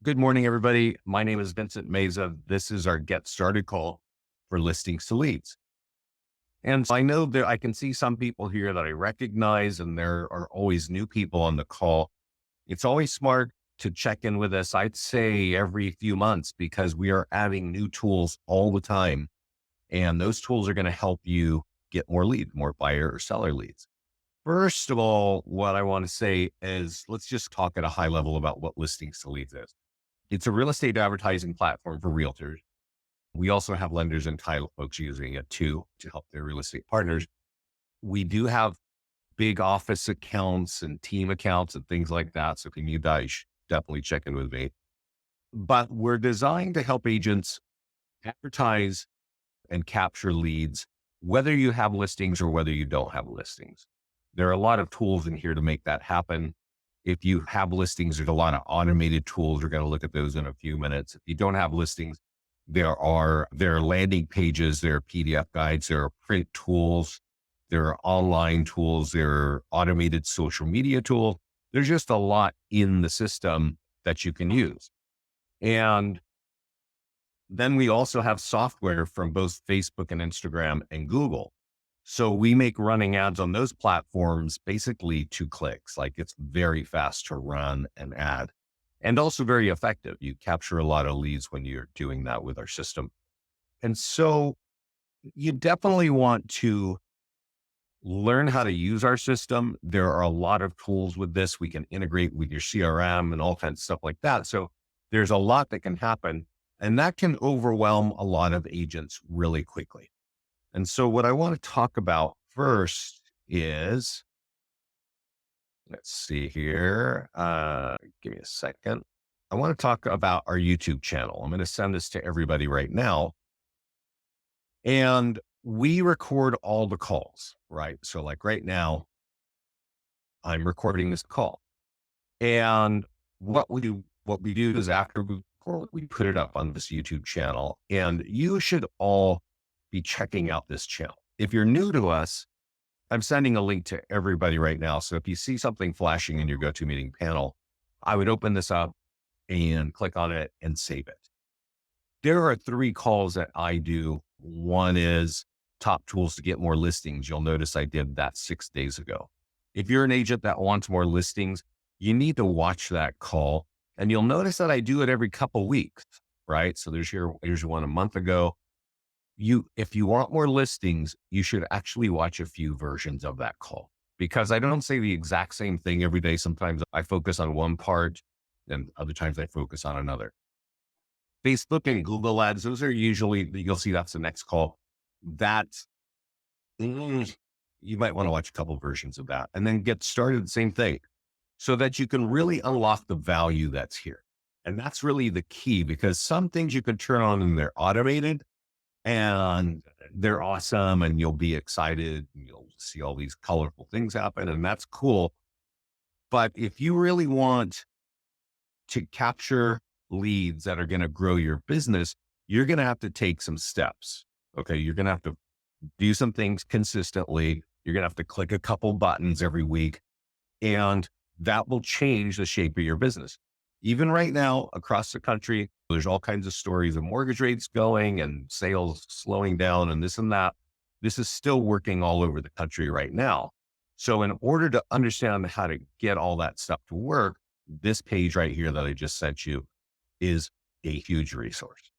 Good morning, everybody. My name is Vincent Meza. This is our get started call for listings to leads. And I know that I can see some people here that I recognize, and there are always new people on the call. It's always smart to check in with us, I'd say every few months, because we are adding new tools all the time. And those tools are going to help you get more leads, more buyer or seller leads. First of all, what I want to say is let's just talk at a high level about what listings to leads is. It's a real estate advertising platform for realtors. We also have lenders and title folks using it too to help their real estate partners. We do have big office accounts and team accounts and things like that. So can you guys definitely check in with me? But we're designed to help agents advertise and capture leads, whether you have listings or whether you don't have listings. There are a lot of tools in here to make that happen. If you have listings, there's a lot of automated tools. We're going to look at those in a few minutes. If you don't have listings, there are landing pages, there are PDF guides, there are print tools, there are online tools, there are automated social media tools. There's just a lot in the system that you can use. And then we also have software from both Facebook and Instagram and Google. So we make running ads on those platforms basically 2 clicks. Like it's very fast to run an ad and also very effective. You capture a lot of leads when you're doing that with our system. And so you definitely want to learn how to use our system. There are a lot of tools with this. We can integrate with your CRM and all kinds of stuff like that. So there's a lot that can happen, and that can overwhelm a lot of agents really quickly. And so what I want to talk about first is, let's see here. Give me a second. I want to talk about our YouTube channel. I'm going to send this to everybody right now. And we record all the calls, right? So like right now, I'm recording this call. And what we do is after we put it up on this YouTube channel, and you should all be checking out this channel. If you're new to us, I'm sending a link to everybody right now. So if you see something flashing in your GoToMeeting panel, I would open this up and click on it and save it. There are 3 calls that I do. One is top tools to get more listings. You'll notice I did that 6 days ago. If you're an agent that wants more listings, you need to watch that call, and you'll notice that I do it every couple weeks, right? So here's one a month ago. If you want more listings, you should actually watch a few versions of that call, because I don't say the exact same thing every day. Sometimes I focus on one part and other times I focus on another. Facebook and Google ads, those are usually, you'll see that's the next call. That's, you might want to watch a couple versions of that and then get started the same thing so that you can really unlock the value that's here. And that's really the key, because some things you can turn on and they're automated and they're awesome and you'll be excited and you'll see all these colorful things happen, and that's cool. But if you really want to capture leads that are going to grow your business, you're going to have to take some steps. Okay. You're going to have to do some things consistently. You're going to have to click a couple buttons every week, and that will change the shape of your business. Even right now across the country, there's all kinds of stories of mortgage rates going and sales slowing down and this and that. This is still working all over the country right now. So in order to understand how to get all that stuff to work, this page right here that I just sent you is a huge resource.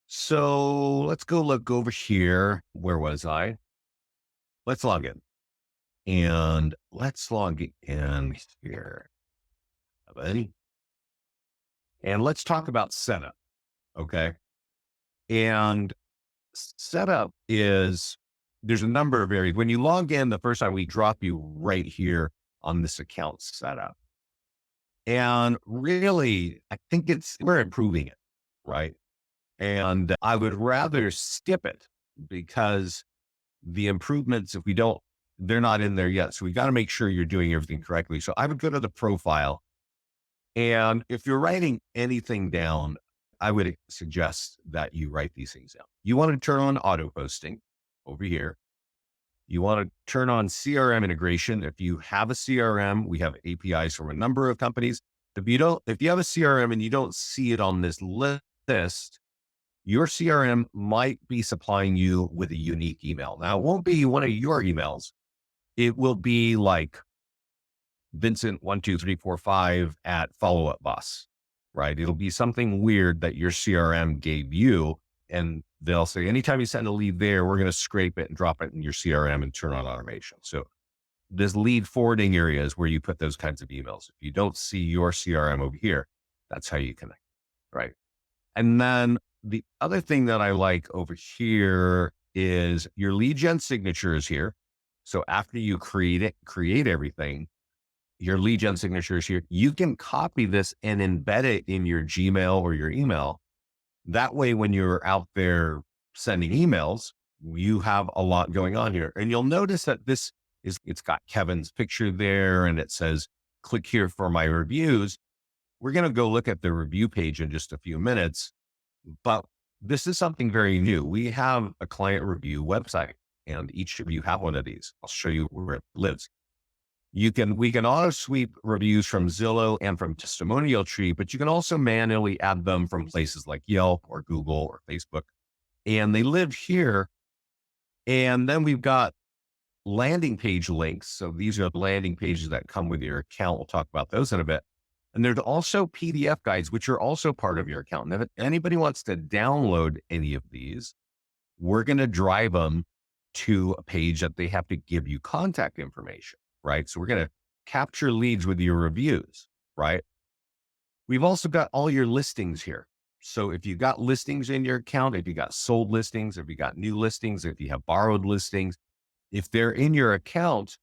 So let's go look over here. Where was I? Let's log in, and let's log in here. And let's talk about setup. Okay. And setup is, there's a number of areas. When you log in the first time, we drop you right here on this account setup. And really, I think we're improving it, right? And I would rather skip it, because the improvements, if we don't, they're not in there yet. So we got to make sure you're doing everything correctly. So I would go to the profile. And if you're writing anything down, I would suggest that you write these things down. You want to turn on auto posting over here. You want to turn on CRM integration. If you have a CRM, we have APIs from a number of companies. If you have a CRM and you don't see it on this list, your CRM might be supplying you with a unique email. Now, it won't be one of your emails. It will be like Vincent12345 at Follow Up Boss, right? It'll be something weird that your CRM gave you. And they'll say, anytime you send a lead there, we're going to scrape it and drop it in your CRM and turn on automation. So this lead forwarding area is where you put those kinds of emails. If you don't see your CRM over here, that's how you connect, right? And then the other thing that I like over here is your lead gen signature is here. So after you create everything, your lead gen signature is here. You can copy this and embed it in your Gmail or your email. That way, when you're out there sending emails, you have a lot going on here. And you'll notice that it's got Kevin's picture there and it says, click here for my reviews. We're going to go look at the review page in just a few minutes, but this is something very new. We have a client review website and each of you have one of these. I'll show you where it lives. We can auto sweep reviews from Zillow and from Testimonial Tree, but you can also manually add them from places like Yelp or Google or Facebook. And they live here. And then we've got landing page links. So these are the landing pages that come with your account. We'll talk about those in a bit. And there's also PDF guides, which are also part of your account. And if anybody wants to download any of these, we're going to drive them to a page that they have to give you contact information, right? So we're going to capture leads with your reviews, right? We've also got all your listings here. So if you've got listings in your account, if you got sold listings, if you got new listings, if you have borrowed listings, if they're in your account,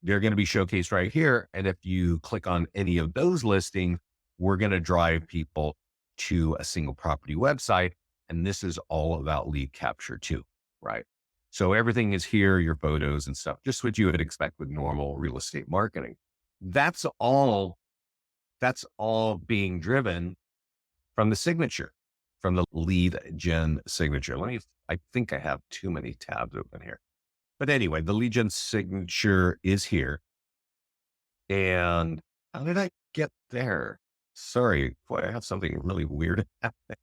they're going to be showcased right here. And if you click on any of those listings, we're going to drive people to a single property website. And this is all about lead capture too, right? So everything is here, your photos and stuff, just what you would expect with normal real estate marketing. That's all being driven from the signature, from the lead gen signature. I think I have too many tabs open here. But anyway, the lead gen signature is here. And how did I get there? Sorry, boy, I have something really weird happening.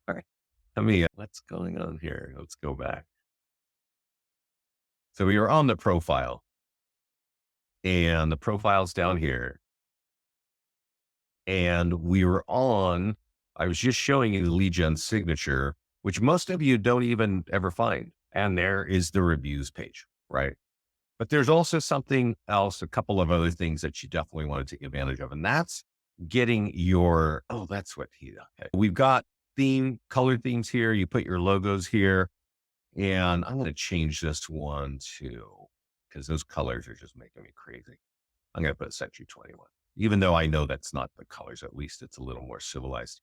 Sorry. What's going on here? Let's go back. So we were on the profile and the profile's down here. And I was just showing you the lead gen signature, which most of you don't even ever find. And there is the reviews page, right? But there's also something else, a couple of other things that you definitely want to take advantage of. And that's getting that's what okay. We've got color themes here. You put your logos here. And I'm going to change this one too, because those colors are just making me crazy. I'm going to put Century 21, even though I know that's not the colors, at least it's a little more civilized.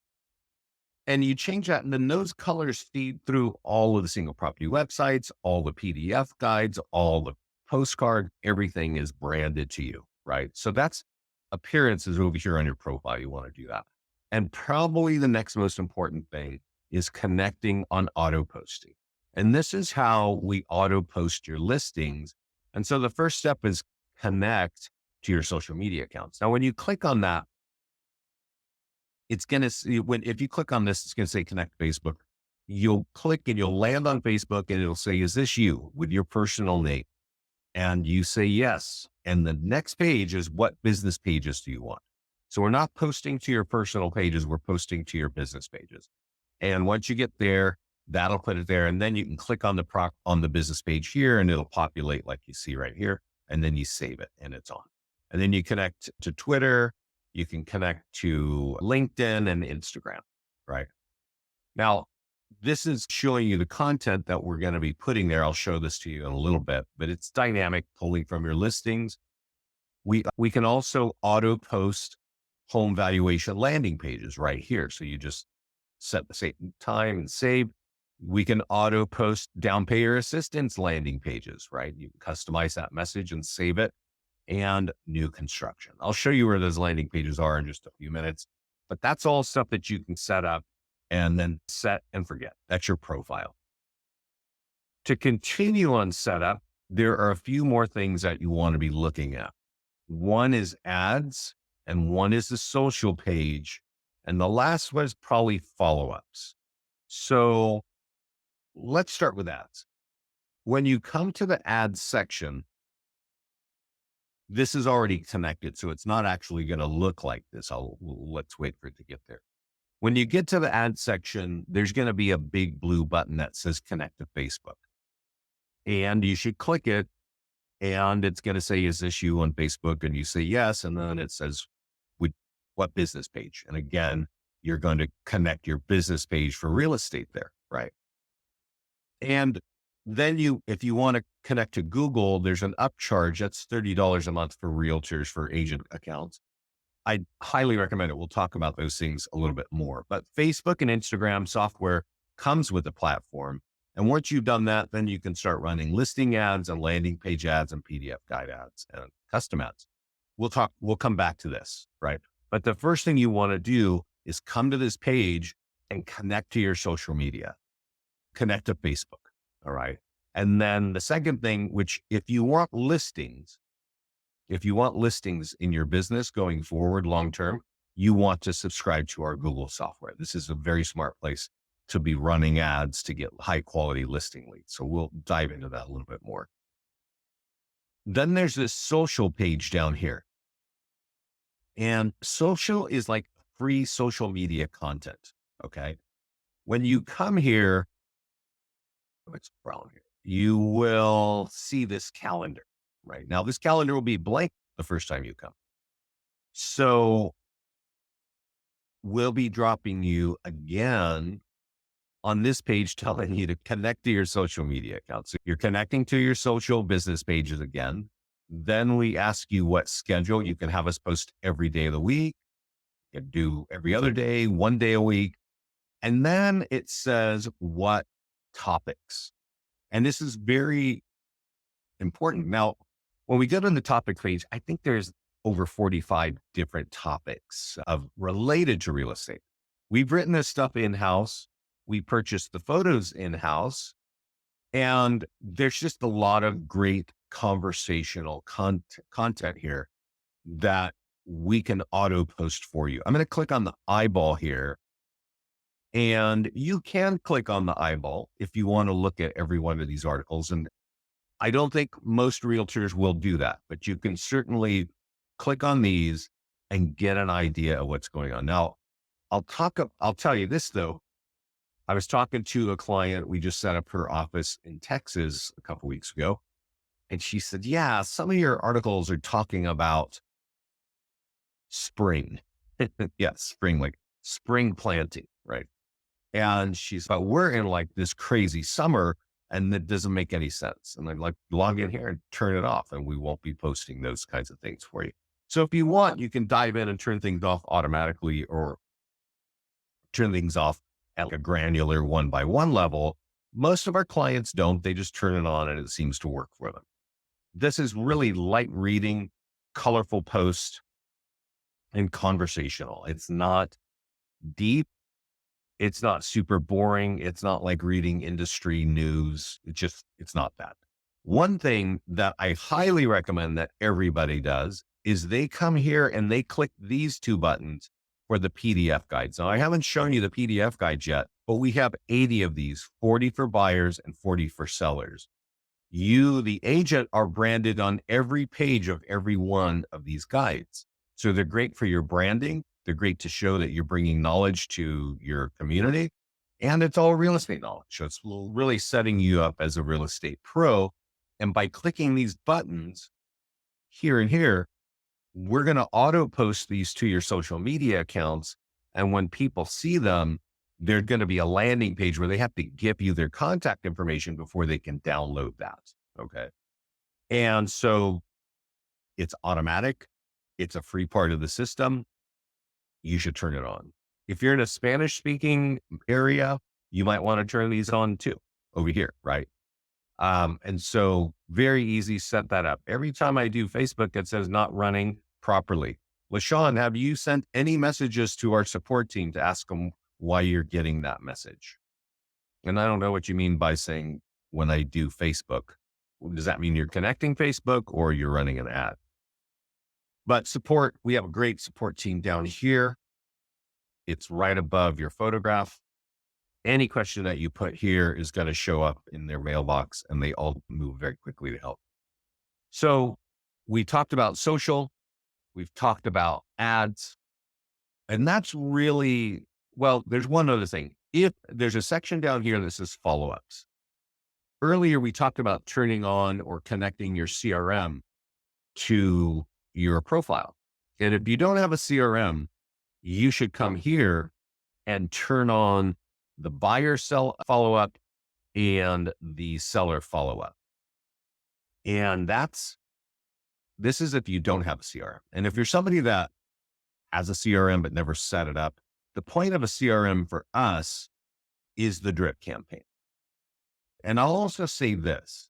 And you change that, and then those colors feed through all of the single property websites, all the PDF guides, all the postcard, everything is branded to you, right? So that's appearance is over here on your profile. You want to do that. And probably the next most important thing is connecting on auto posting. And this is how we auto post your listings. And so the first step is connect to your social media accounts. Now, when you click on that, it's going to see if you click on this, it's going to say connect Facebook. You'll click and you'll land on Facebook and it'll say, is this you with your personal name? And you say yes. And the next page is what business pages do you want? So we're not posting to your personal pages. We're posting to your business pages. And once you get there, that'll put it there. And then you can click on the business page here and it'll populate like you see right here. And then you save it and it's on. And then you connect to Twitter. You can connect to LinkedIn and Instagram, right? Now, this is showing you the content that we're going to be putting there. I'll show this to you in a little bit, but it's dynamic, pulling from your listings. We can also auto post home valuation landing pages right here. So you just set the time and save. We can auto post down payer assistance landing pages, right? You can customize that message and save it, and new construction. I'll show you where those landing pages are in just a few minutes, but that's all stuff that you can set up and then set and forget. That's your profile. To continue on setup, there are a few more things that you want to be looking at. One is ads. and one is the social page, and the last one is probably follow-ups. So let's start with ads. When you come to the ads section, this is already connected, so it's not actually going to look like this. Let's wait for it to get there. When you get to the ad section, there's going to be a big blue button that says connect to Facebook, and you should click it, and it's going to say, is this you on Facebook? And you say yes. And then it says, what business page? And again, you're going to connect your business page for real estate there, right? And then if you want to connect to Google, there's an upcharge. That's $30 a month for realtors for agent accounts. I highly recommend it. We'll talk about those things a little bit more, but Facebook and Instagram software comes with the platform. And once you've done that, then you can start running listing ads and landing page ads and PDF guide ads and custom ads. We'll come back to this, right? But the first thing you want to do is come to this page and connect to your social media, connect to Facebook. All right. And then the second thing, which if you want listings in your business going forward long-term, you want to subscribe to our Google software. This is a very smart place to be running ads to get high quality listing leads. So we'll dive into that a little bit more. Then there's this social page down here. And social is like free social media content. Okay. When you come here, it's brown here, you will see this calendar. Right now, this calendar will be blank the first time you come. So we'll be dropping you again on this page, telling you to connect to your social media accounts. So you're connecting to your social business pages again. Then we ask you what schedule. You can have us post every day of the week. You can do every other day, 1 day a week. And then it says what topics. And this is very important. Now, when we go to the topic page, I think there's over 45 different topics related to real estate. We've written this stuff in-house. We purchased the photos in-house, and there's just a lot of great conversational content here that we can auto post for you. I'm going to click on the eyeball here, and you can click on the eyeball if you want to look at every one of these articles. And I don't think most realtors will do that, but you can certainly click on these and get an idea of what's going on. Now, I'll tell you this though. I was talking to a client. We just set up her office in Texas a couple weeks ago. And she said, yeah, some of your articles are talking about spring. Yes, spring, like spring planting, right? And she's like, we're in like this crazy summer and that doesn't make any sense. And I'm like, log in here and turn it off, and we won't be posting those kinds of things for you. So if you want, you can dive in and turn things off automatically or turn things off at like a granular 1-by-1 level. Most of our clients don't. They just turn it on and it seems to work for them. This is really light reading, colorful post, and conversational. It's not deep. It's not super boring. It's not like reading industry news. It's not that. One thing that I highly recommend that everybody does is they come here and they click these two buttons for the PDF guides. Now, I haven't shown you the PDF guide yet, but we have 80 of these, 40 for buyers and 40 for sellers. You, the agent, are branded on every page of every one of these guides. So they're great for your branding. They're great to show that you're bringing knowledge to your community, and it's all real estate knowledge. So it's really setting you up as a real estate pro. And by clicking these buttons here and here, we're going to auto post these to your social media accounts. And when people see them, there's going to be a landing page where they have to give you their contact information before they can download that. Okay. And so it's automatic. It's a free part of the system. You should turn it on. If you're in a Spanish speaking area, you might want to turn these on too over here. Right. And so very easy, set that up. Every time I do Facebook, it says not running properly. LaShawn, have you sent any messages to our support team to ask them why you're getting that message? And I don't know what you mean by saying when I do Facebook. Does that mean you're connecting Facebook or you're running an ad? But support, we have a great support team down here. It's right above your photograph. Any question that you put here is going to show up in their mailbox, and they all move very quickly to help. So we talked about social, we've talked about ads, and that's really, well, there's one other thing. If there's a section down here that says follow-ups. Earlier, we talked about turning on or connecting your CRM to your profile. And if you don't have a CRM, you should come here and turn on the buyer sell follow-up and the seller follow-up. And this is if you don't have a CRM. And if you're somebody that has a CRM but never set it up, the point of a CRM for us is the drip campaign. And I'll also say this,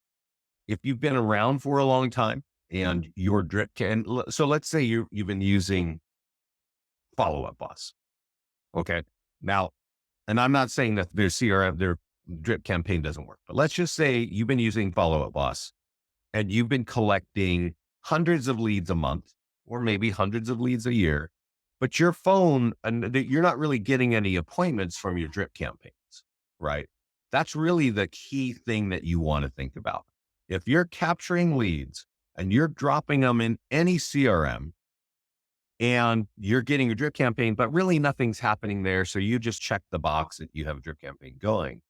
if you've been around for a long time and your drip so let's say you've been using Follow Up Boss. Okay. Now, and I'm not saying that their CRM, their drip campaign doesn't work, but let's just say you've been using Follow Up Boss and you've been collecting hundreds of leads a month, or maybe hundreds of leads a year, but your phone, and you're not really getting any appointments from your drip campaigns, right? That's really the key thing that you want to think about. If you're capturing leads and you're dropping them in any CRM and you're getting a drip campaign, but really nothing's happening there, so you just check the box that you have a drip campaign going,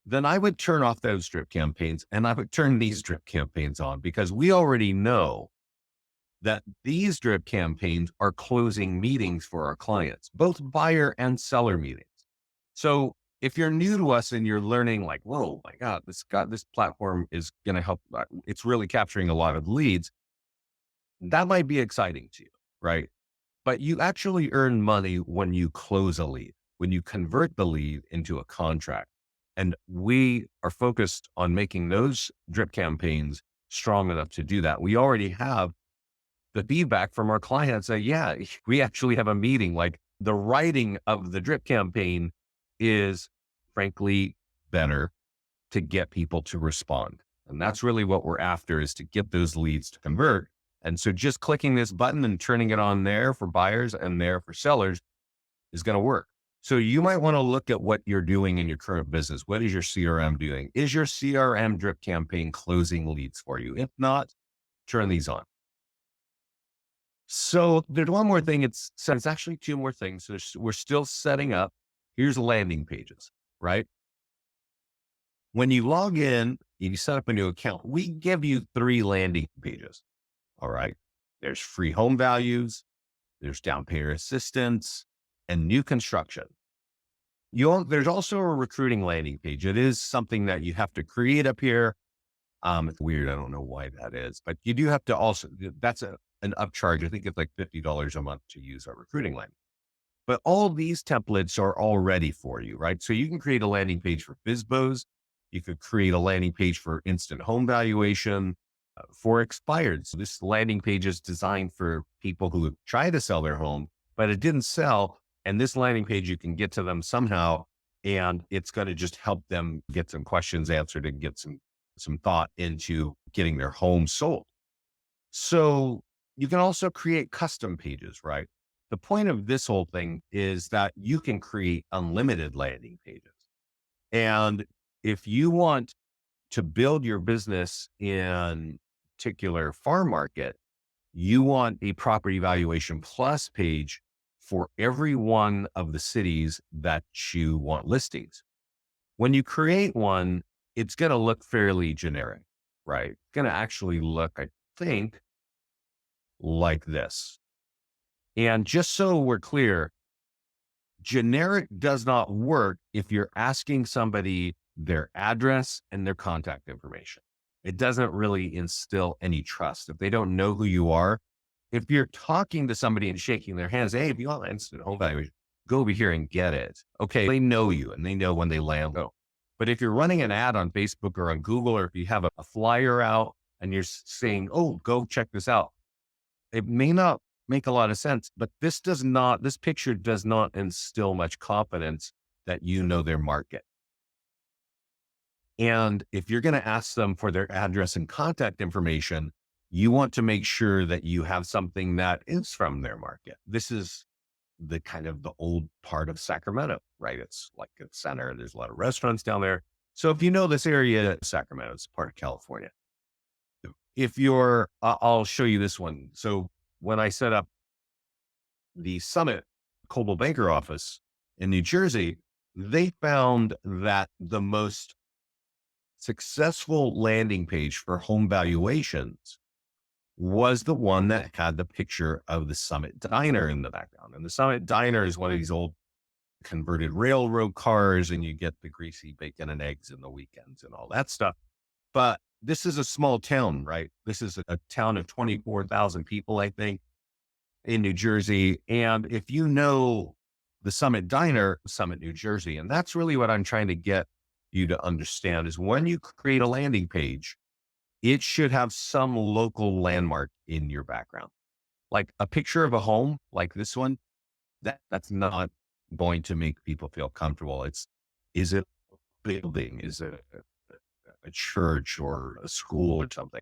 then I would turn off those drip campaigns and I would turn these drip campaigns on, because we already know that these drip campaigns are closing meetings for our clients, both buyer and seller meetings. So if you're new to us and you're learning like, whoa, my God, this platform is going to help. It's really capturing a lot of leads. That might be exciting to you, right? But you actually earn money when you close a lead, when you convert the lead into a contract. And we are focused on making those drip campaigns strong enough to do that. We already have the feedback from our clients that, yeah, we actually have a meeting. Like, the writing of the drip campaign is frankly better to get people to respond. And that's really what we're after, is to get those leads to convert. And so just clicking this button and turning it on there for buyers and there for sellers is going to work. So you might want to look at what you're doing in your current business. What is your CRM doing? Is your CRM drip campaign closing leads for you? If not, turn these on. So there's one more thing. It's actually two more things. So we're still setting up. Here's landing pages, right? When you log in, you set up a new account, we give you 3 landing pages. All right. There's free home values, there's down payment assistance, and new construction. There's also a recruiting landing page. It is something that you have to create up here. It's weird. I don't know why that is, but you do have to also, that's an upcharge. I think it's like $50 a month to use our recruiting landing. But all these templates are all ready for you, right? So you can create a landing page for FSBOs. You could create a landing page for instant home valuation, for expired. So this landing page is designed for people who try to sell their home, but it didn't sell. And this landing page, you can get to them somehow, and it's going to just help them get some questions answered and get some thought into getting their home sold. So you can also create custom pages, right? The point of this whole thing is that you can create unlimited landing pages. And if you want to build your business in particular farm market, you want a property valuation plus page for every one of the cities that you want listings. When you create one, it's going to look fairly generic, right? It's going to actually look, I think, like this. And just so we're clear, generic does not work if you're asking somebody their address and their contact information. It doesn't really instill any trust. If they don't know who you are, if you're talking to somebody and shaking their hands, hey, if you want instant home valuation, go over here and get it. Okay, they know you and they know when they land. Go. But if you're running an ad on Facebook or on Google, or if you have a flyer out and you're saying, oh, go check this out, it may not make a lot of sense, but this picture does not instill much confidence that you know their market. And if you're going to ask them for their address and contact information, you want to make sure that you have something that is from their market. This is the kind of the old part of Sacramento, right? It's like a center. There's a lot of restaurants down there. So if you know this area, Sacramento, it's part of California. If you're, I'll show you this one. So when I set up the Summit Coldwell Banker office in New Jersey, they found that the most successful landing page for home valuations was the one that had the picture of the Summit Diner in the background. And the Summit Diner is one of these old converted railroad cars, and you get the greasy bacon and eggs in the weekends and all that stuff. But this is a small town, right? This is a town of 24,000 people, I think, in New Jersey. And if you know the Summit Diner, Summit, New Jersey, and that's really what I'm trying to get you to understand is when you create a landing page, it should have some local landmark in your background, like a picture of a home like this one. That's not going to make people feel comfortable. Is it a building? Is it a church or a school or something?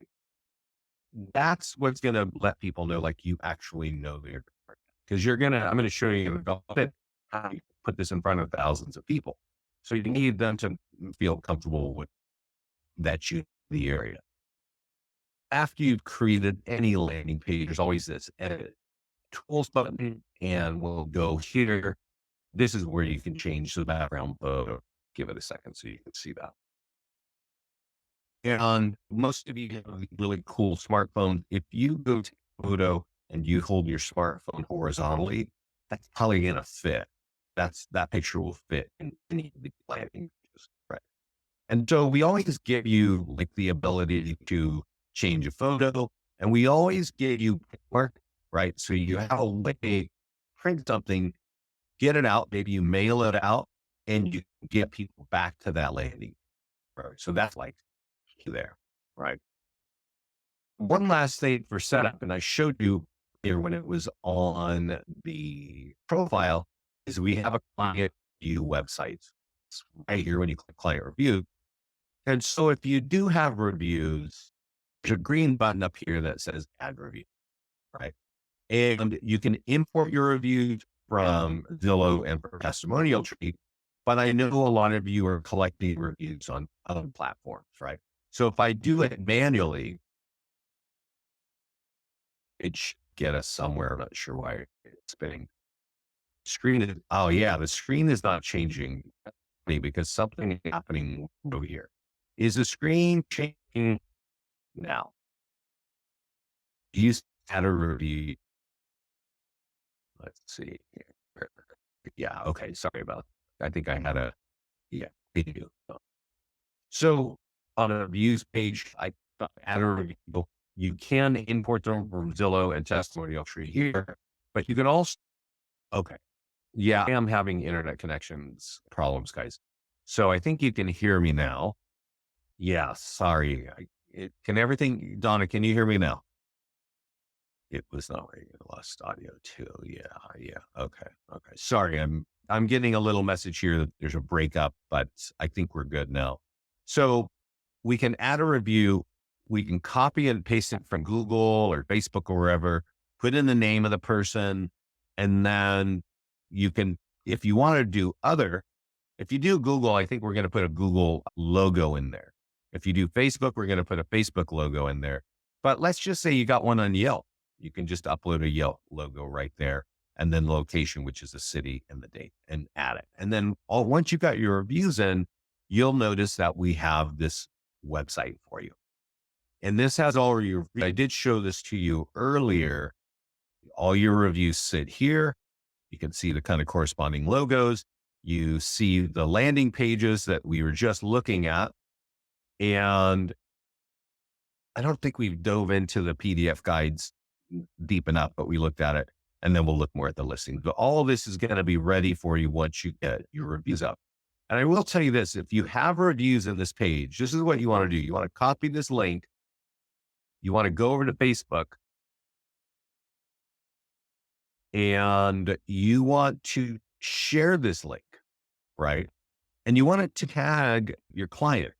That's what's going to let people know, like you actually know their, because I'm going to show you in a bit how you put this in front of thousands of people. So you need them to feel comfortable with that the area. After you've created any landing page, there's always this edit tools button, and we'll go here. This is where you can change the background photo. Give it a second so you can see that. And most of you have really cool smartphones. If you go to a photo and you hold your smartphone horizontally, that's probably going to fit. That picture will fit in any of the landing pages, right? And so we always give you like the ability to change a photo, and we always give you work, right? So you have a way to print something, get it out, maybe you mail it out, and you get people back to that landing. Right. So that's like there, right? One last thing for setup, and I showed you here when it was on the profile, is we have a client review website. It's right here when you click client review. And so if you do have reviews, there's a green button up here that says add review, right? And you can import your reviews from Zillow and from Testimonial Tree. But I know a lot of you are collecting reviews on other platforms, right? So if I do it manually, it should get us somewhere. I'm not sure why it's spinning. Screen is, oh yeah, the screen is not changing because something is happening over here. Is the screen changing now? You had a review. Let's see. Yeah. Okay. Sorry about that. I think I had yeah. Video. So on a reviews page, I add a review. You can import them from Zillow and Testimonial Tree here, but you can also, okay. Yeah, I am having internet connections problems, guys. So I think you can hear me now. Yeah. Sorry. Can everything, Donna, can you hear me now? It was not right. I lost audio too. Yeah. Yeah. Okay. Okay. Sorry. I'm getting a little message here that there's a breakup, but I think we're good now. So we can add a review. We can copy and paste it from Google or Facebook or wherever, put in the name of the person. And then you can, if you want to do if you do Google, I think we're going to put a Google logo in there. If you do Facebook, we're going to put a Facebook logo in there. But let's just say you got one on Yelp. You can just upload a Yelp logo right there, and then location, which is the city and the date, and add it. And then once you got your reviews in, you'll notice that we have this website for you. And this has all your, I did show this to you earlier. All your reviews sit here. You can see the kind of corresponding logos. You see the landing pages that we were just looking at. And I don't think we've dove into the PDF guides deep enough, but we looked at it, and then we'll look more at the listings. But all of this is going to be ready for you once you get your reviews up. And I will tell you this, if you have reviews in this page, this is what you want to do. You want to copy this link. You want to go over to Facebook, and you want to share this link, right? And you want to tag your client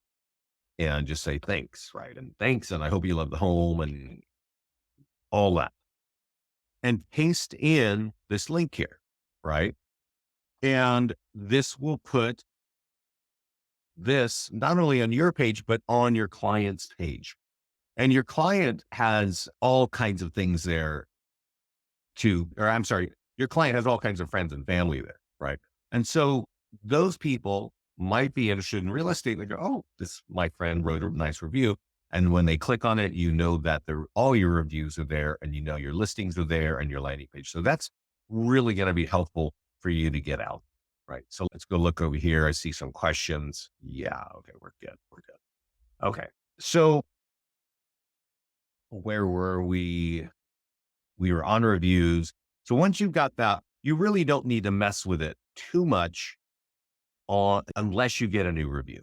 and just say thanks, right? And thanks, and I hope you love the home, and all that and paste in this link here, right? And this will put this not only on your page, but on your client's page. And your client has all kinds of things there your client has all kinds of friends and family there, right? And so those people might be interested in real estate. They go, oh, my friend wrote a nice review. And when they click on it, you know that all your reviews are there and you know your listings are there and your landing page. So that's really going to be helpful for you to get out, right? So let's go look over here. I see some questions. Yeah. Okay. We're good. We're good. Okay. So where were we? We were on reviews. So once you've got that, you really don't need to mess with it too much unless you get a new review.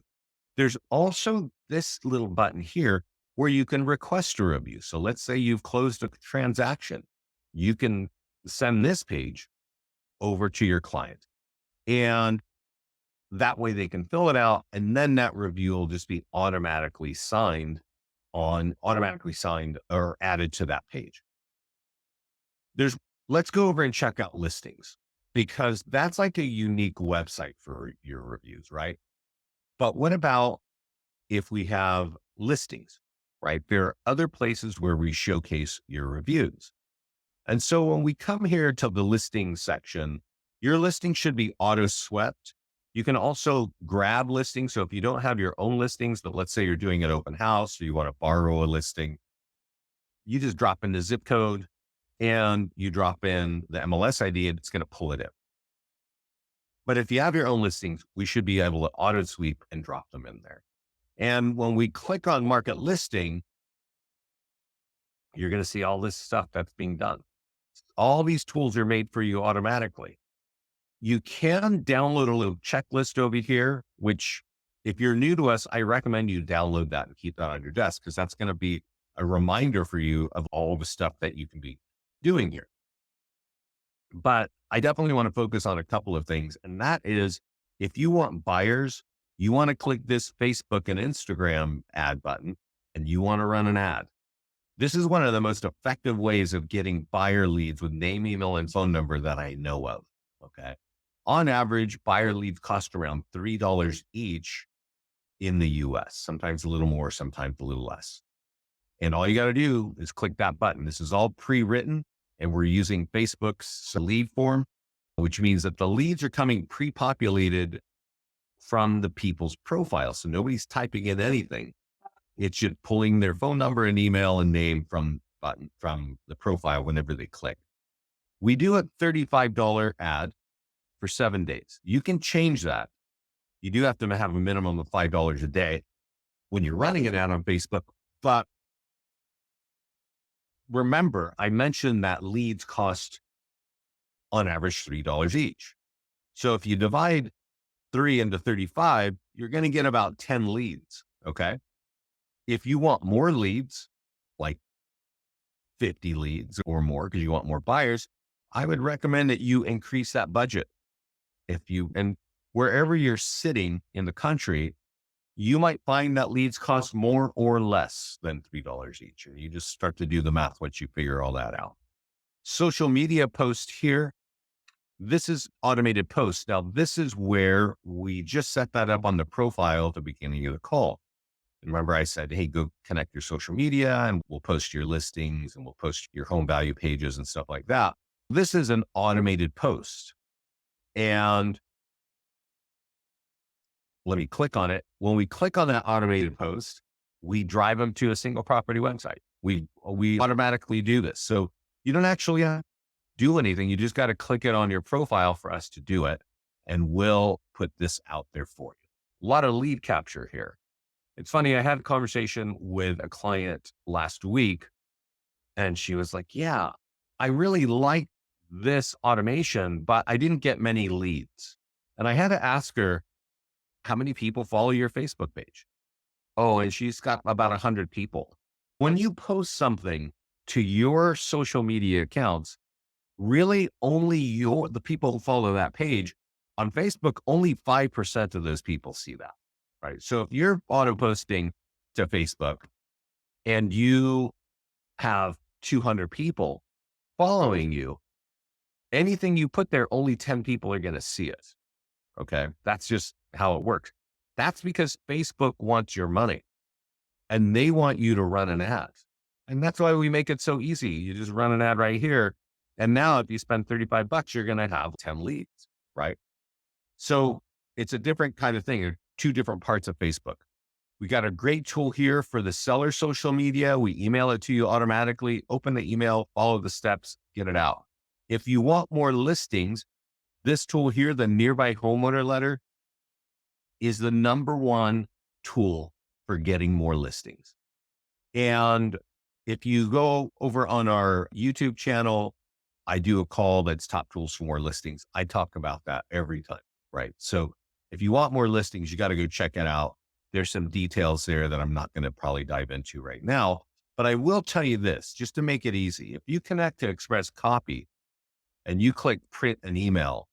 There's also this little button here where you can request a review. So let's say you've closed a transaction. You can send this page over to your client, and that way they can fill it out. And then that review will just be automatically signed or added to that page. Let's go over and check out listings, because that's like a unique website for your reviews, right? But what about if we have listings, right? There are other places where we showcase your reviews. And so when we come here to the listing section, your listing should be auto swept. You can also grab listings. So if you don't have your own listings, but let's say you're doing an open house or you want to borrow a listing, you just drop in the zip code and you drop in the MLS ID and it's going to pull it in. But if you have your own listings, we should be able to auto sweep and drop them in there. And when we click on market listing, you're going to see all this stuff that's being done. All these tools are made for you automatically. You can download a little checklist over here, which if you're new to us, I recommend you download that and keep that on your desk, because that's going to be a reminder for you of all the stuff that you can be doing here. But I definitely want to focus on a couple of things. And that is, if you want buyers, you want to click this Facebook and Instagram ad button and you want to run an ad. This is one of the most effective ways of getting buyer leads with name, email, and phone number that I know of. Okay. On average, buyer leads cost around $3 each in the US, sometimes a little more, sometimes a little less. And all you got to do is click that button. This is all pre-written, and we're using Facebook's lead form, which means that the leads are coming pre-populated from the people's profiles. So nobody's typing in anything. It's just pulling their phone number and email and name from the profile whenever they click. We do a $35 ad for 7 days. You can change that. You do have to have a minimum of $5 a day when you're running an ad on Facebook. But remember, I mentioned that leads cost on average $3 each. So if you divide 3 into 35, you're going to get about 10 leads. Okay. If you want more leads, like 50 leads or more, because you want more buyers, I would recommend that you increase that budget. And wherever you're sitting in the country, you might find that leads cost more or less than $3 each. And you just start to do the math once you figure all that out. Social media post here. This is automated posts. Now, this is where we just set that up on the profile at the beginning of the call. Remember, I said, hey, go connect your social media and we'll post your listings and we'll post your home value pages and stuff like that. This is an automated post. And let me click on it. When we click on that automated post, we drive them to a single property website. We automatically do this. So you don't actually do anything. You just got to click it on your profile for us to do it. And we'll put this out there for you. A lot of lead capture here. It's funny. I had a conversation with a client last week and she was like, yeah, I really like this automation, but I didn't get many leads. And I had to ask her, how many people follow your Facebook page? Oh, and she's got about 100 people. When you post something to your social media accounts, really only the people who follow that page on Facebook, only 5% of those people see that, right? So if you're auto posting to Facebook and you have 200 people following you, anything you put there, only 10 people are going to see it. Okay. That's just how it works. That's because Facebook wants your money and they want you to run an ad. And that's why we make it so easy. You just run an ad right here. And now if you spend $35, you're going to have 10 leads, right? So it's a different kind of thing. Two different parts of Facebook. We got a great tool here for the seller social media. We email it to you automatically, open the email, follow the steps, get it out. If you want more listings, this tool here, the Nearby Homeowner Letter, is the number one tool for getting more listings. And if you go over on our YouTube channel, I do a call that's top tools for more listings. I talk about that every time, right? So if you want more listings, you got to go check it out. There's some details there that I'm not going to probably dive into right now, but I will tell you this, just to make it easy. If you connect to Express Copy and you click print an email,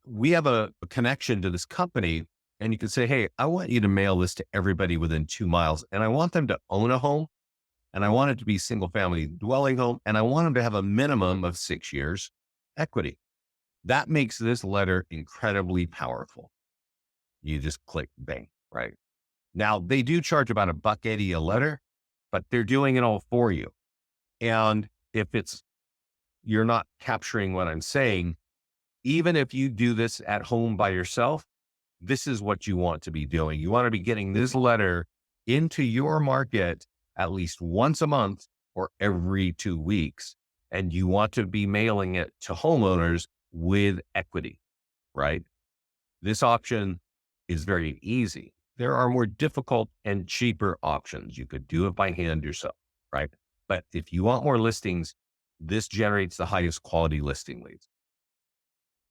we have a connection to this company and you can say, hey, I want you to mail this to everybody within 2 miles. And I want them to own a home and I want it to be single family dwelling home. And I want them to have a minimum of 6 years equity. That makes this letter incredibly powerful. You just click bang, right? Now they do charge about $1.80 a letter, but they're doing it all for you. And if you're not capturing what I'm saying, even if you do this at home by yourself, this is what you want to be doing. You want to be getting this letter into your market at least once a month or every 2 weeks. And you want to be mailing it to homeowners with equity, right? This option is very easy. There are more difficult and cheaper options. You could do it by hand yourself, right? But if you want more listings, this generates the highest quality listing leads.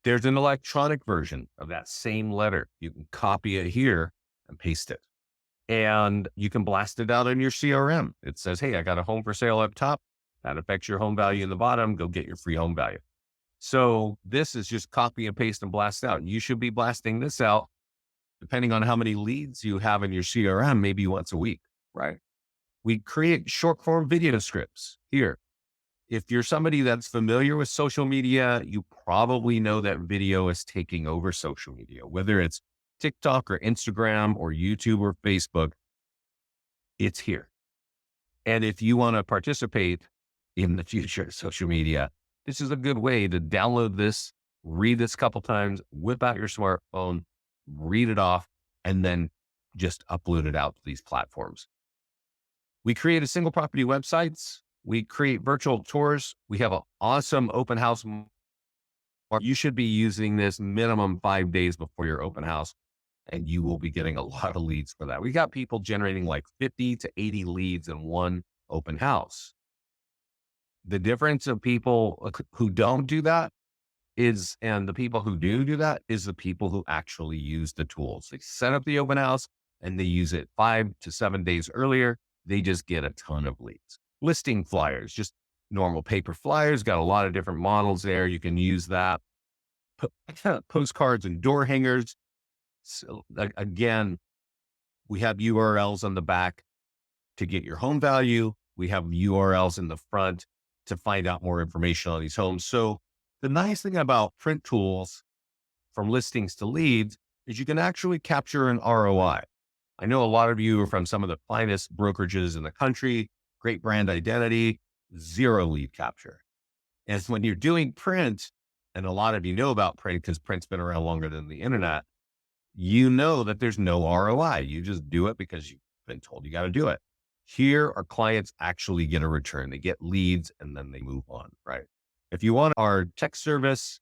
There's an electronic version of that same letter. You can copy it here and paste it. And you can blast it out in your CRM. It says, hey, I got a home for sale up top. That affects your home value in the bottom. Go get your free home value. So this is just copy and paste and blast out. You should be blasting this out depending on how many leads you have in your CRM, maybe once a week, right? We create short form video scripts here. If you're somebody that's familiar with social media, you probably know that video is taking over social media, whether it's TikTok or Instagram or YouTube or Facebook, it's here. And if you want to participate in the future of social media, this is a good way to download this, read this a couple times, whip out your smartphone, read it off, and then just upload it out to these platforms. We create a single property websites. We create virtual tours. We have an awesome open house. You should be using this minimum 5 days before your open house, and you will be getting a lot of leads for that. We got people generating like 50 to 80 leads in one open house. The difference of people who don't do that and the people who do that is the people who actually use the tools. They set up the open house and they use it 5 to 7 days earlier. They just get a ton of leads. Listing flyers, just normal paper flyers, got a lot of different models there. You can use that. Postcards and door hangers. So, again, we have URLs on the back to get your home value. We have URLs in the front to find out more information on these homes. So the nice thing about print tools from listings to leads is you can actually capture an ROI. I know a lot of you are from some of the finest brokerages in the country, great brand identity, zero lead capture. And when you're doing print, and a lot of you know about print because print's been around longer than the internet, you know that there's no ROI. You just do it because you've been told you got to do it. Here, our clients actually get a return. They get leads and then they move on, right? If you want our text service,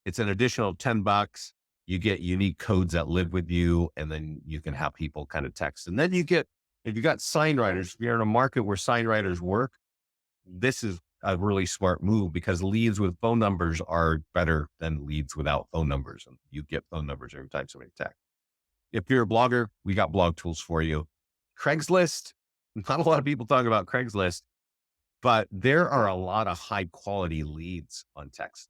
it's an additional $10. You get unique codes that live with you, and then you can have people kind of text. And then if you got sign writers, if you're in a market where sign writers work, this is a really smart move because leads with phone numbers are better than leads without phone numbers. And you get phone numbers every time somebody texts. If you're a blogger, we got blog tools for you. Craigslist, not a lot of people talk about Craigslist, but there are a lot of high quality leads on text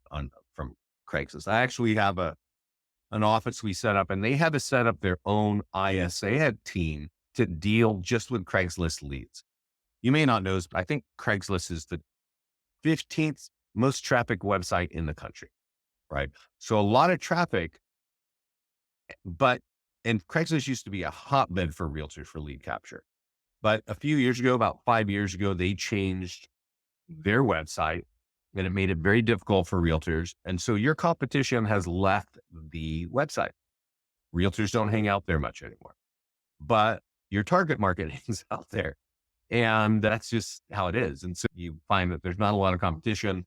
from Craigslist. I actually have an office we set up, and they had to set up their own ISA team to deal just with Craigslist leads. You may not know, but I think Craigslist is the 15th most traffic website in the country, right? So a lot of traffic, but and Craigslist used to be a hotbed for realtors for lead capture. But a few years ago, about 5 years ago, they changed their website and it made it very difficult for realtors. And so your competition has left the website. Realtors don't hang out there much anymore, but your target market hangs out there. And that's just how it is. And so you find that there's not a lot of competition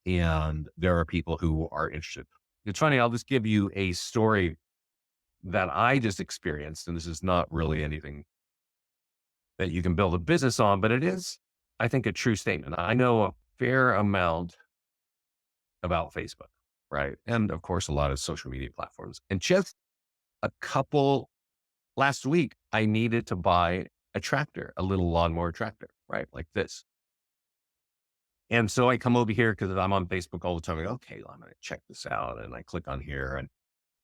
and there are people who are interested. It's funny. I'll just give you a story that I just experienced. And this is not really anything that you can build a business on, but it is, I think, a true statement. I know a fair amount about Facebook, right? And of course, a lot of social media platforms. And just a couple last week, I needed to buy a tractor, a little lawnmower tractor, right? Like this. And so I come over here because I'm on Facebook all the time. I go, okay, well, I'm going to check this out. And I click on here and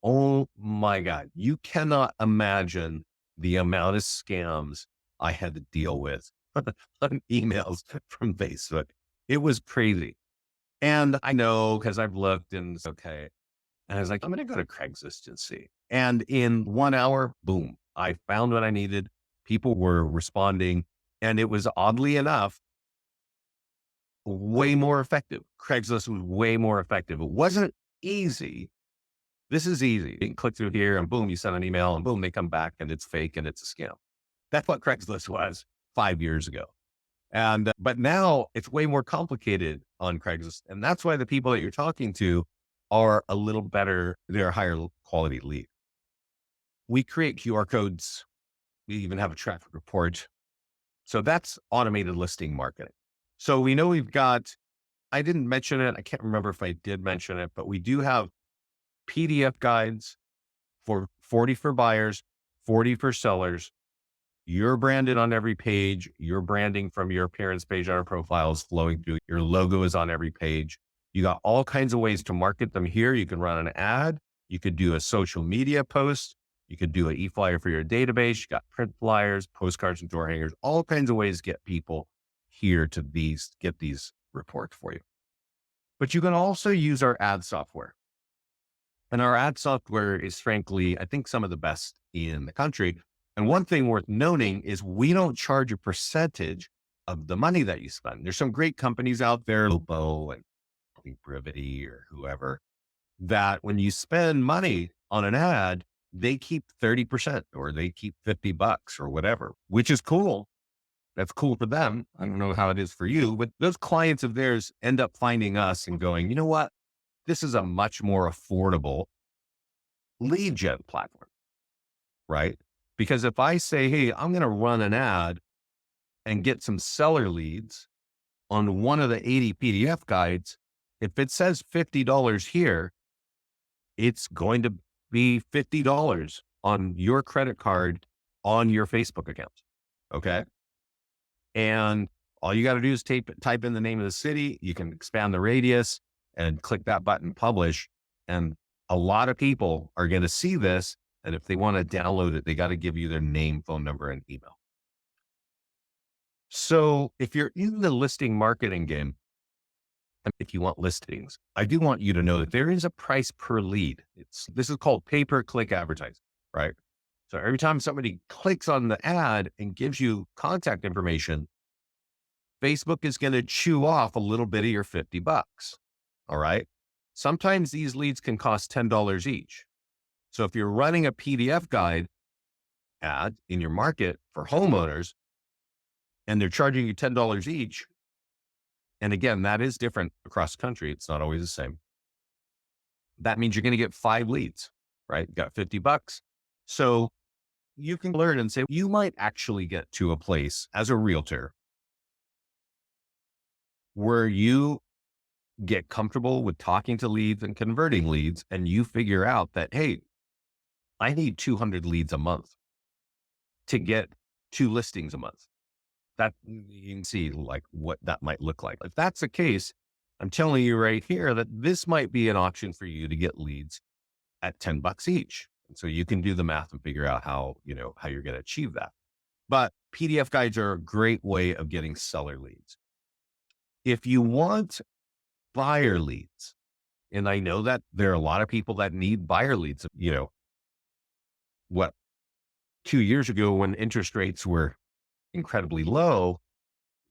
oh my God, you cannot imagine the amount of scams I had to deal with on emails from Facebook. It was crazy. And I know because I've looked and it's okay. And I was like, I'm going to go to Craigslist and see. And in 1 hour, boom, I found what I needed. People were responding. And it was oddly enough, way more effective. Craigslist was way more effective. It wasn't easy. This is easy. You can click through here and boom, you send an email and boom, they come back and it's fake and it's a scam. That's what Craigslist was 5 years ago. And, but now it's way more complicated on Craigslist. And that's why the people that you're talking to are a little better. They're a higher quality lead. We create QR codes. We even have a traffic report. So that's automated listing marketing. So we know we've got, I didn't mention it. I can't remember if I did mention it, but we do have PDF guides for 40 for buyers, 40 for sellers. You're branded on every page. Your branding from your appearance page on our profile is flowing through. Your logo is on every page. You got all kinds of ways to market them here. You can run an ad. You could do a social media post. You could do an e-flyer for your database. You got print flyers, postcards, and door hangers, all kinds of ways to get people here to get these reports for you. But you can also use our ad software. And our ad software is frankly, I think some of the best in the country. And one thing worth noting is we don't charge a percentage of the money that you spend. There's some great companies out there, Lobo and Brevity or whoever, that when you spend money on an ad, they keep 30% or they keep $50 or whatever, which is cool. That's cool for them. I don't know how it is for you, but those clients of theirs end up finding us and going, you know what? This is a much more affordable lead gen platform, right? Because if I say, hey, I'm going to run an ad and get some seller leads on one of the 80 PDF guides, if it says $50 here, it's going to be $50 on your credit card on your Facebook account. Okay. And all you got to do is type in the name of the city. You can expand the radius and click that button, publish. And a lot of people are going to see this. And if they want to download it, they got to give you their name, phone number, and email. So if you're in the listing marketing game, and if you want listings, I do want you to know that there is a price per lead. This is called pay-per-click advertising, right? So every time somebody clicks on the ad and gives you contact information, Facebook is going to chew off a little bit of your $50. All right. Sometimes these leads can cost $10 each. So if you're running a PDF guide ad in your market for homeowners and they're charging you $10 each, and again, that is different across the country. It's not always the same. That means you're going to get 5 leads, right? You got $50. So you can learn and say, you might actually get to a place as a realtor where you get comfortable with talking to leads and converting leads. And you figure out that, hey, I need 200 leads a month to get 2 listings a month. That you can see like what that might look like. If that's the case, I'm telling you right here that this might be an option for you to get leads at $10 each. And so you can do the math and figure out how you're going to achieve that. But PDF guides are a great way of getting seller leads. If you want buyer leads, and I know that there are a lot of people that need buyer leads, what, 2 years ago when interest rates were incredibly low,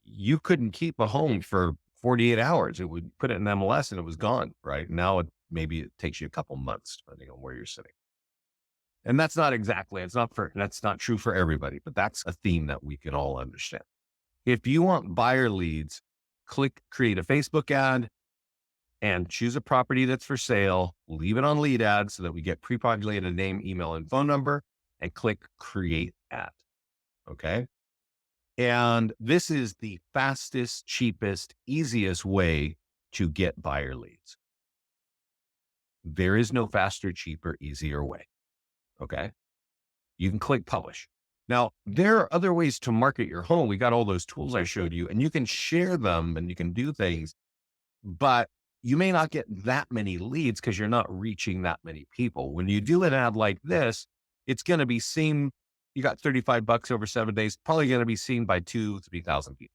you couldn't keep a home for 48 hours. It would put it in MLS and it was gone, right? Now maybe it takes you a couple months depending on where you're sitting. And that's not true for everybody, but that's a theme that we can all understand. If you want buyer leads, create a Facebook ad and choose a property that's for sale, leave it on lead ad so that we get pre-populated name, email, and phone number, and click create ad. Okay. And this is the fastest, cheapest, easiest way to get buyer leads. There is no faster, cheaper, easier way. Okay. You can click publish. Now, there are other ways to market your home. We got all those tools I showed you, and you can share them and you can do things, but you may not get that many leads because you're not reaching that many people. When you do an ad like this, it's going to be seen. You got $35 over 7 days, probably going to be seen by 2,000-3,000 people.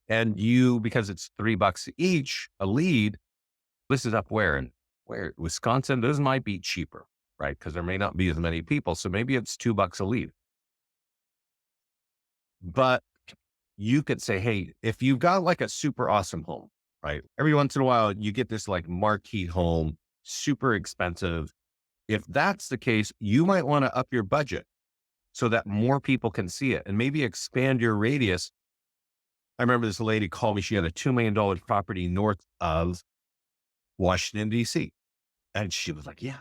And because it's $3 each, a lead, this is up where Wisconsin, those might be cheaper, right? Because there may not be as many people. So maybe it's $2 a lead. But you could say, hey, if you've got like a super awesome home, right? Every once in a while, you get this like marquee home, super expensive. If that's the case, you might want to up your budget so that more people can see it and maybe expand your radius. I remember this lady called me. She had a $2 million property north of Washington, D.C. And she was like, yeah,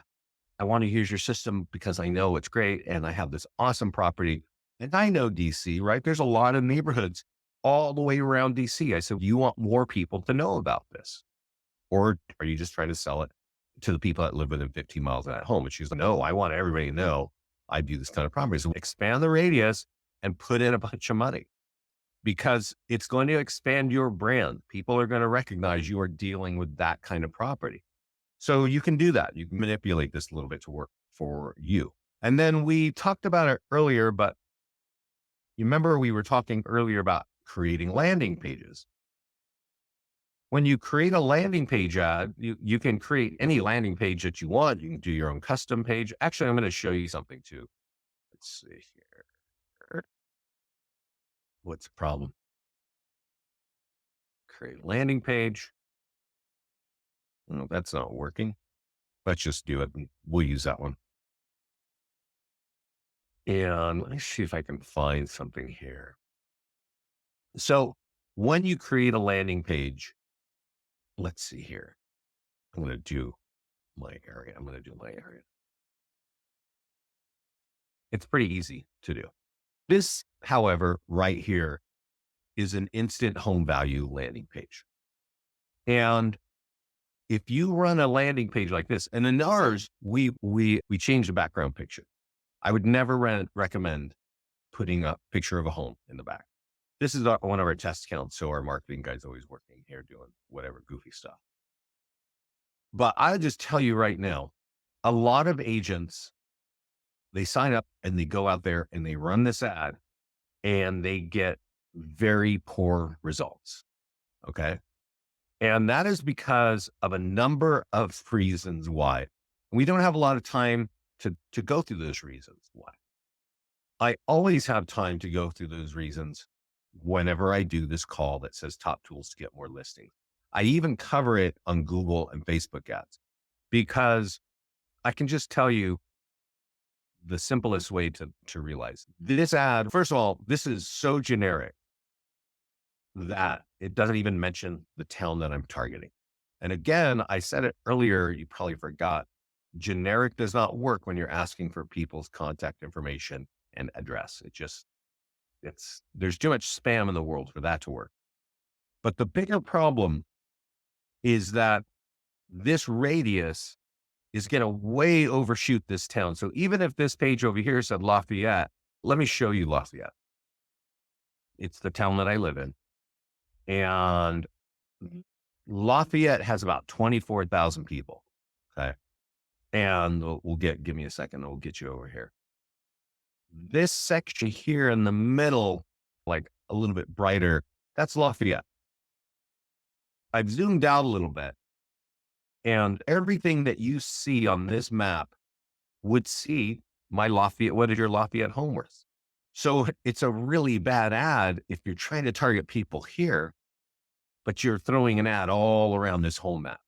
I want to use your system because I know it's great. And I have this awesome property. And I know DC, right? There's a lot of neighborhoods all the way around DC. I said, you want more people to know about this? Or are you just trying to sell it to the people that live within 15 miles of that home? And she's like, no, I want everybody to know I do this kind of property. So expand the radius and put in a bunch of money because it's going to expand your brand. People are going to recognize you are dealing with that kind of property. So you can do that. You can manipulate this a little bit to work for you. And then we talked about it earlier, but you remember we were talking earlier about creating landing pages. When you create a landing page ad, you can create any landing page that you want. You can do your own custom page. Actually, I'm going to show you something too. Let's see here. What's the problem? Create a landing page. No, that's not working. Let's just do it. We'll use that one. And let me see if I can find something here. So when you create a landing page, let's see here. I'm going to do my area. It's pretty easy to do. This, however, right here is an instant home value landing page. And if you run a landing page like this, and in ours, we change the background picture. I would never recommend putting a picture of a home in the back. This is one of our test accounts. So our marketing guy's always working here doing whatever goofy stuff. But I'll just tell you right now, a lot of agents, they sign up and they go out there and they run this ad and they get very poor results. Okay. And that is because of a number of reasons why. We don't have a lot of time to go through those reasons why. I always have time to go through those reasons whenever I do this call that says top tools to get more listings. I even cover it on Google and Facebook ads because I can just tell you the simplest way to realize this ad. First of all, this is so generic that it doesn't even mention the town that I'm targeting. And again, I said it earlier, you probably forgot. Generic does not work when you're asking for people's contact information and address. There's too much spam in the world for that to work. But the bigger problem is that this radius is going to way overshoot this town. So even if this page over here said Lafayette, let me show you Lafayette. It's the town that I live in. And Lafayette has about 24,000 people. Okay. And give me a second. We'll get you over here. This section here in the middle like a little bit brighter, that's Lafayette. I've zoomed out a little bit, and everything that you see on this map would see my Lafayette. What is your Lafayette home worth? So it's a really bad ad if you're trying to target people here, but you're throwing an ad all around this whole map.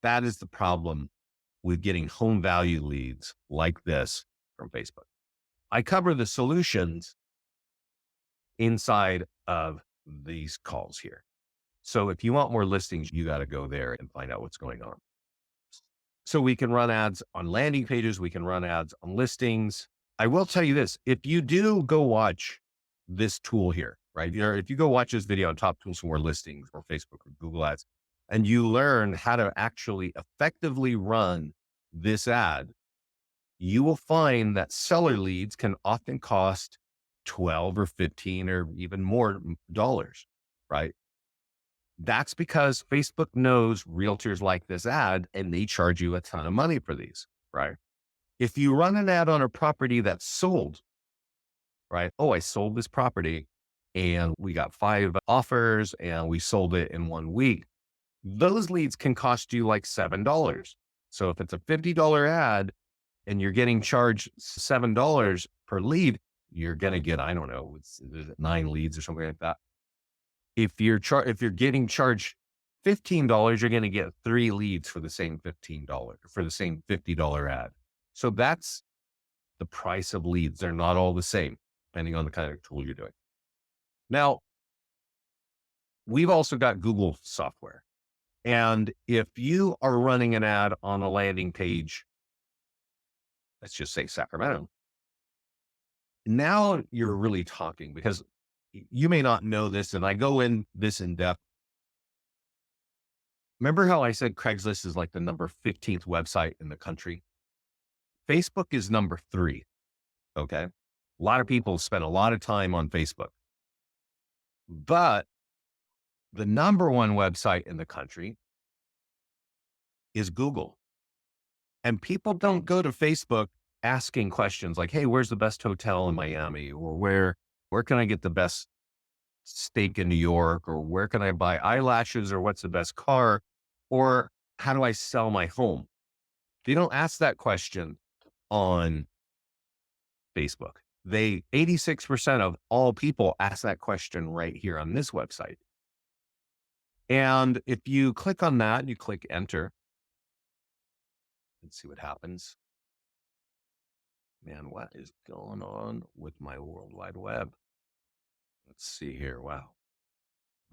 That is the problem with getting home value leads like this from Facebook. I cover the solutions inside of these calls here. So if you want more listings, you got to go there and find out what's going on. So we can run ads on landing pages. We can run ads on listings. I will tell you this, if you do go watch this tool here, right? If you go watch this video on top tools for more listings or Facebook or Google ads, and you learn how to actually effectively run this ad, you will find that seller leads can often cost 12 or 15 or even more dollars, right? That's because Facebook knows realtors like this ad and they charge you a ton of money for these, right? If you run an ad on a property that's sold, right? Oh, I sold this property and we got 5 offers and we sold it in 1 week. Those leads can cost you like $7. So if it's a $50 ad and you're getting charged $7 per lead, you're going to get, I don't know, 9 leads or something like that. If you're getting charged $15, you're going to get 3 leads for the same $15, for the same $50 ad. So that's the price of leads. They're not all the same, depending on the kind of tool you're doing. Now, we've also got Google software. And if you are running an ad on a landing page, let's just say Sacramento, now you're really talking, because you may not know this, and I go in this in depth. Remember how I said Craigslist is like the number 15th website in the country? Facebook is number 3. Okay. A lot of people spend a lot of time on Facebook, but the number 1 website in the country is Google. And people don't go to Facebook asking questions like, hey, where's the best hotel in Miami? Or where can I get the best steak in New York? Or where can I buy eyelashes? Or what's the best car? Or how do I sell my home? They don't ask that question on Facebook. 86% of all people ask that question right here on this website. And if you click on that and you click enter, let's see what happens. Man, what is going on with my World Wide Web? Let's see here. Wow.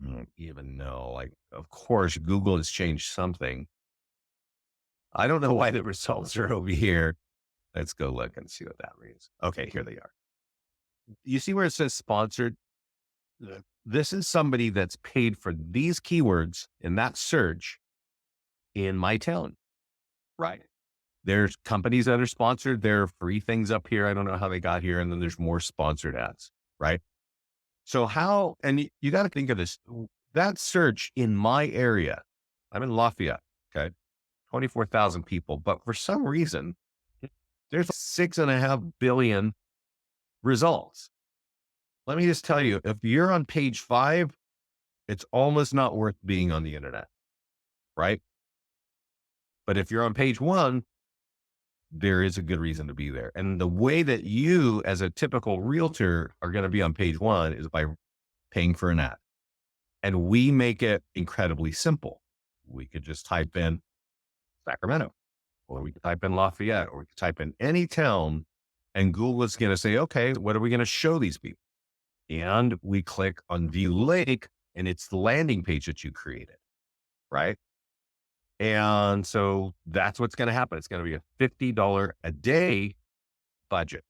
I don't even know. Like, of course, Google has changed something. I don't know why the results are over here. Let's go look and see what that means. Okay, here they are. You see where it says sponsored? This is somebody that's paid for these keywords in that search in my town. Right. There's companies that are sponsored. There are free things up here. I don't know how they got here. And then there's more sponsored ads, right? So and you got to think of this, that search in my area, I'm in Lafayette, okay, 24,000 people, but for some reason, there's 6.5 billion results. Let me just tell you, if you're on page 5, it's almost not worth being on the internet, right? But if you're on page 1, there is a good reason to be there. And the way that you, as a typical realtor, are going to be on page 1 is by paying for an ad. And we make it incredibly simple. We could just type in Sacramento, or we could type in Lafayette, or we could type in any town, and Google is going to say, okay, what are we going to show these people? And we click on View Link, and it's the landing page that you created, right? And so that's what's going to happen. It's going to be a $50 a day budget.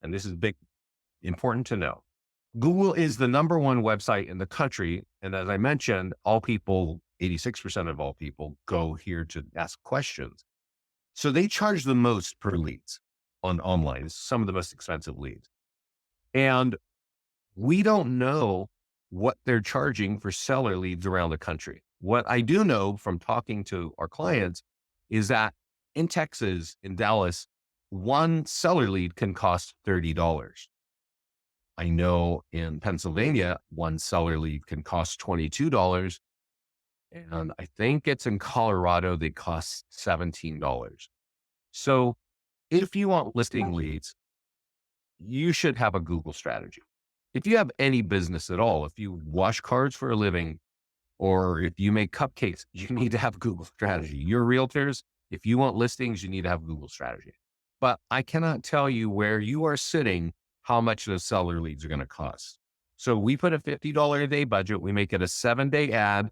And this is big, important to know. Google is the number 1 website in the country. And as I mentioned, all people, 86% of all people go here to ask questions. So they charge the most per leads on online. It's some of the most expensive leads. And we don't know what they're charging for seller leads around the country. What I do know from talking to our clients is that in Texas, in Dallas, 1 seller lead can cost $30. I know in Pennsylvania, one seller lead can cost $22. And I think it's in Colorado, they cost $17. So if you want listing leads, you should have a Google strategy. If you have any business at all, if you wash cars for a living, or if you make cupcakes, you need to have Google strategy. Your realtors, if you want listings, you need to have Google strategy. But I cannot tell you where you are sitting, how much those seller leads are going to cost. So we put a $50 a day budget. We make it a 7-day ad.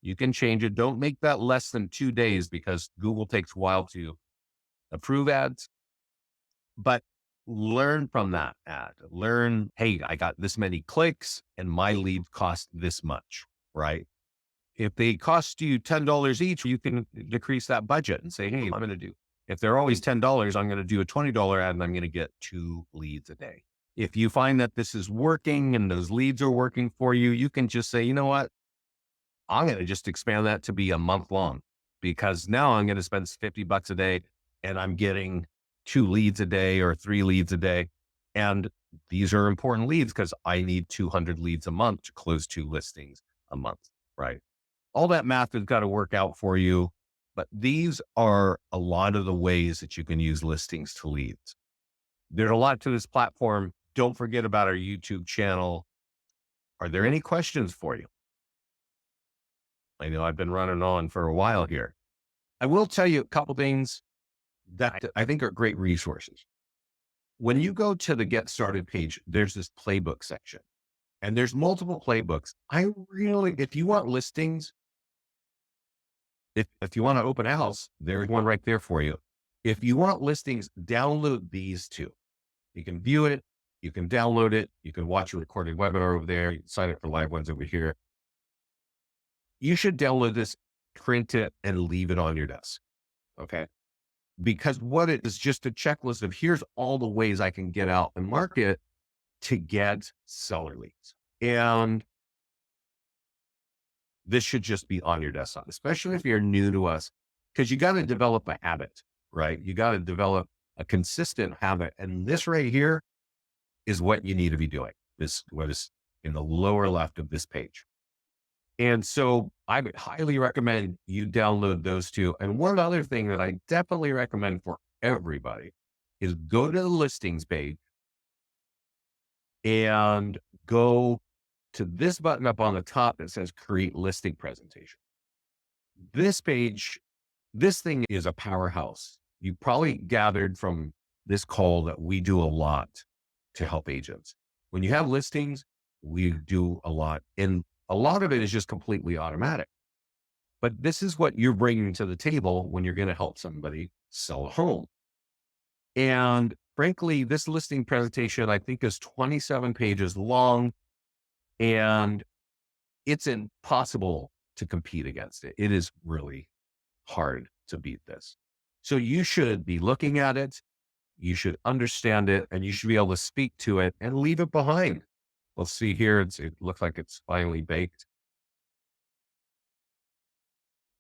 You can change it. Don't make that less than 2 days because Google takes a while to approve ads. But learn from that ad. Learn, hey, I got this many clicks and my lead cost this much, right? If they cost you $10 each, you can decrease that budget and say, hey, I'm going to do, if they're always $10, I'm going to do a $20 ad and I'm going to get 2 leads a day. If you find that this is working and those leads are working for you, you can just say, you know what? I'm going to just expand that to be a month long because now I'm going to spend $50 a day and I'm getting 2 leads a day or 3 leads a day. And these are important leads because I need 200 leads a month to close 2 listings a month, right? All that math has got to work out for you, but these are a lot of the ways that you can use listings to leads. There's a lot to this platform. Don't forget about our YouTube channel. Are there any questions for you? I know I've been running on for a while here. I will tell you a couple things that I think are great resources. When you go to the Get Started page, there's this playbook section and there's multiple playbooks. If you want listings, if you want to open a house, there's one right there for you. If you want listings, download these 2. You can view it. You can download it. You can watch a recorded webinar over there. You can sign up for live ones over here. You should download this, print it, and leave it on your desk. Okay. Because what it is just a checklist of here's all the ways I can get out and market to get seller leads. And this should just be on your desktop, especially if you're new to us, because you got to develop a habit, right? You got to develop a consistent habit. And this right here is what you need to be doing. This, what is in the lower left of this page. And so I would highly recommend you download those 2. And one other thing that I definitely recommend for everybody is go to the listings page and go to this button up on the top that says create listing presentation. This page, this thing is a powerhouse. You probably gathered from this call that we do a lot to help agents. When you have listings, we do a lot. And a lot of it is just completely automatic. But this is what you're bringing to the table when you're going to help somebody sell a home. And frankly, this listing presentation, I think, is 27 pages long, and it's impossible to compete against it. It is really hard to beat this. So you should be looking at it, you should understand it, and you should be able to speak to it and leave it behind. Let's see here. It looks like it's finally baked.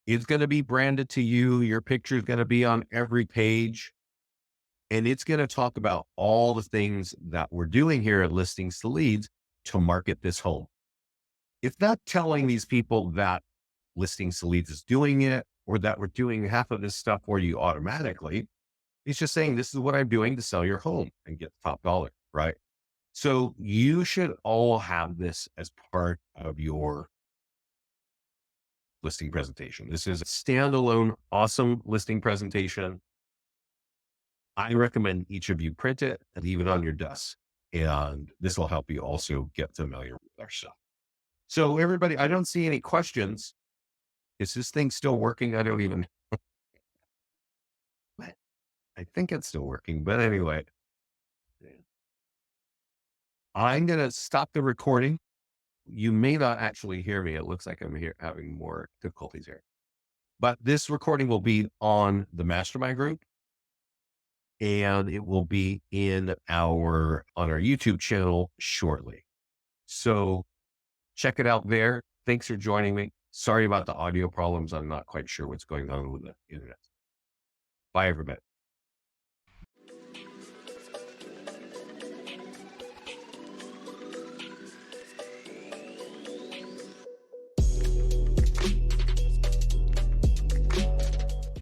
It's going to be branded to you. Your picture is going to be on every page. And it's going to talk about all the things that we're doing here at Listings to Leads to market this home. It's not telling these people that Listings to Leads is doing it or that we're doing half of this stuff for you automatically. It's just saying, this is what I'm doing to sell your home and get top dollar, right? So you should all have this as part of your listing presentation. This is a standalone, awesome listing presentation. I recommend each of you print it and leave it on your desk. And this will help you also get familiar with our stuff. So everybody, I don't see any questions. Is this thing still working? I don't even, I think it's still working, but anyway, I'm going to stop the recording. You may not actually hear me. It looks like I'm here having more difficulties here, but this recording will be on the mastermind group and it will be on our YouTube channel shortly. So check it out there. Thanks for joining me. Sorry about the audio problems. I'm not quite sure what's going on with the internet. Bye, everybody.